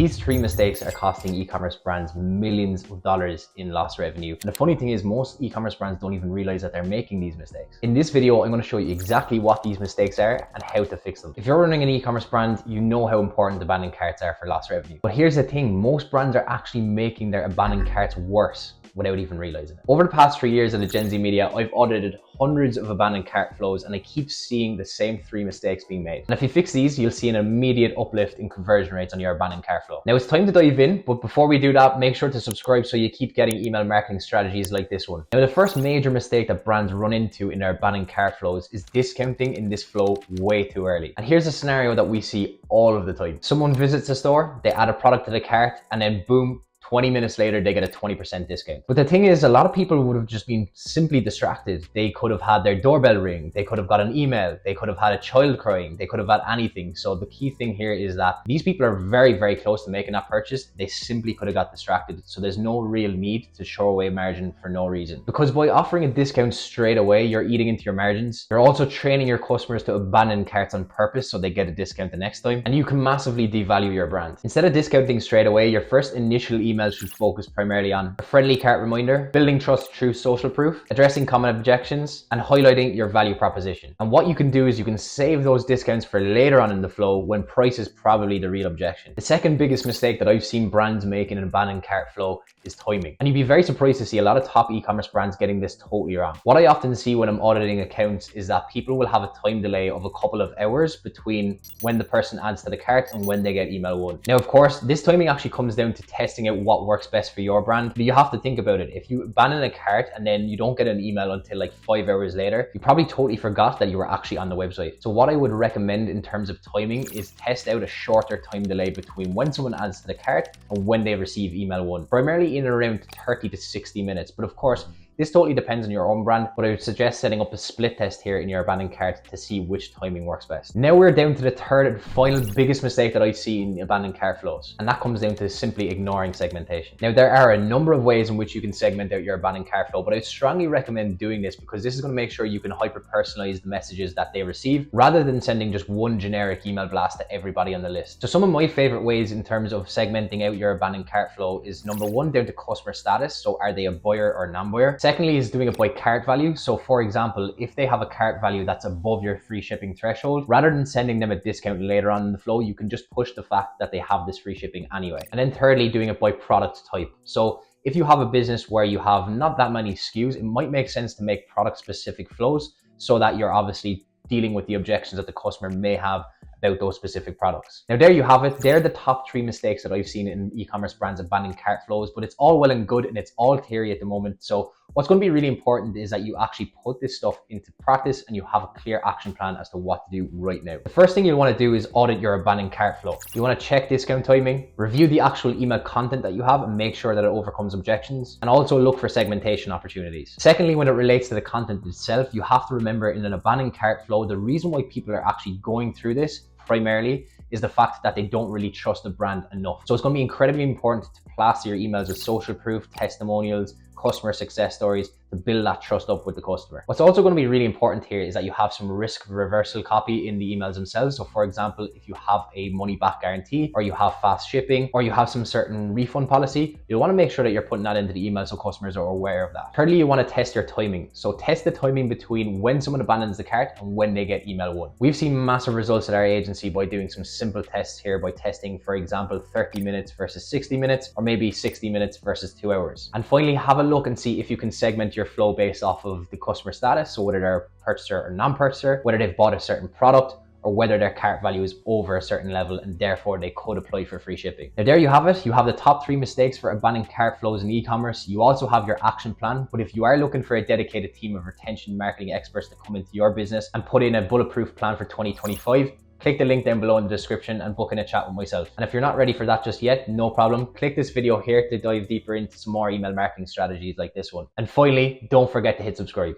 These three mistakes are costing e-commerce brands millions of dollars in lost revenue. And the funny thing is, most e-commerce brands don't even realize that they're making these mistakes. In this video, I'm going to show you exactly what these mistakes are and how to fix them. If you're running an e-commerce brand, you know how important abandoned carts are for lost revenue. But here's the thing, most brands are actually making their abandoned carts worse without even realizing it. Over the past 3 years at the Gen Z Media, I've audited hundreds of abandoned cart flows and I keep seeing the same three mistakes being made. And if you fix these, you'll see an immediate uplift in conversion rates on your abandoned cart flow. Now it's time to dive in, but before we do that, make sure to subscribe so you keep getting email marketing strategies like this one. Now the first major mistake that brands run into in their abandoned cart flows is discounting in this flow way too early. And here's a scenario that we see all of the time. Someone visits the store, they add a product to the cart, and then boom, 20 minutes later, they get a 20% discount. But the thing is, a lot of people would have just been simply distracted. They could have had their doorbell ring. They could have got an email. They could have had a child crying. They could have had anything. So the key thing here is that these people are very, very close to making that purchase. They simply could have got distracted. So there's no real need to show away margin for no reason. Because by offering a discount straight away, you're eating into your margins. You're also training your customers to abandon carts on purpose so they get a discount the next time. And you can massively devalue your brand. Instead of discounting straight away, your first initial email should focus primarily on a friendly cart reminder, building trust through social proof, addressing common objections, and highlighting your value proposition. And what you can do is you can save those discounts for later on in the flow when price is probably the real objection. The second biggest mistake that I've seen brands make in an abandoned cart flow is timing. And you'd be very surprised to see a lot of top e-commerce brands getting this totally wrong. What I often see when I'm auditing accounts is that people will have a time delay of a couple of hours between when the person adds to the cart and when they get email one. Now, of course, this timing actually comes down to testing out what works best for your brand, but you have to think about it. If you abandon a cart and then you don't get an email until like 5 hours later, you probably totally forgot that you were actually on the website. So what I would recommend in terms of timing is test out a shorter time delay between when someone adds to the cart and when they receive email one, primarily in around 30 to 60 minutes. But of course, this totally depends on your own brand, but I would suggest setting up a split test here in your abandoned cart to see which timing works best. Now we're down to the third and final biggest mistake that I see in abandoned cart flows, and that comes down to simply ignoring segmentation. Now there are a number of ways in which you can segment out your abandoned cart flow, but I strongly recommend doing this because this is going to make sure you can hyper-personalize the messages that they receive rather than sending just one generic email blast to everybody on the list. So some of my favorite ways in terms of segmenting out your abandoned cart flow is number one, down to customer status. So are they a buyer or non-buyer? Secondly is doing it by cart value. So for example, if they have a cart value that's above your free shipping threshold, rather than sending them a discount later on in the flow, you can just push the fact that they have this free shipping anyway. And then thirdly, doing it by product type. So if you have a business where you have not that many SKUs, it might make sense to make product specific flows so that you're obviously dealing with the objections that the customer may have about those specific products. Now there you have it. They're the top three mistakes that I've seen in e-commerce brands abandoned cart flows, but it's all well and good and it's all theory at the moment. So what's going to be really important is that you actually put this stuff into practice and you have a clear action plan as to what to do right now. The first thing you want to do is audit your abandoned cart flow. You want to check discount timing, review the actual email content that you have and make sure that it overcomes objections, and also look for segmentation opportunities. Secondly, when it relates to the content itself, you have to remember in an abandoned cart flow, the reason why people are actually going through this primarily is the fact that they don't really trust the brand enough. So it's going to be incredibly important to plaster your emails with social proof, testimonials, customer success stories to build that trust up with the customer. What's also going to be really important here is that you have some risk reversal copy in the emails themselves. So for example, if you have a money back guarantee or you have fast shipping or you have some certain refund policy, you'll want to make sure that you're putting that into the email so customers are aware of that. Thirdly, you want to test your timing. So test the timing between when someone abandons the cart and when they get email one. We've seen massive results at our agency by doing some simple tests here by testing, for example, 30 minutes versus 60 minutes or maybe 60 minutes versus 2 hours. And finally, have a look and see if you can segment your flow based off of the customer status. So whether they're a purchaser or non-purchaser, whether they've bought a certain product, or whether their cart value is over a certain level and therefore they could apply for free shipping. Now there you have it. You have the top three mistakes for abandoned cart flows in e-commerce. You also have your action plan, but if you are looking for a dedicated team of retention marketing experts to come into your business and put in a bulletproof plan for 2025, click the link down below in the description and book in a chat with myself. And if you're not ready for that just yet, no problem. Click this video here to dive deeper into some more email marketing strategies like this one. And finally, don't forget to hit subscribe.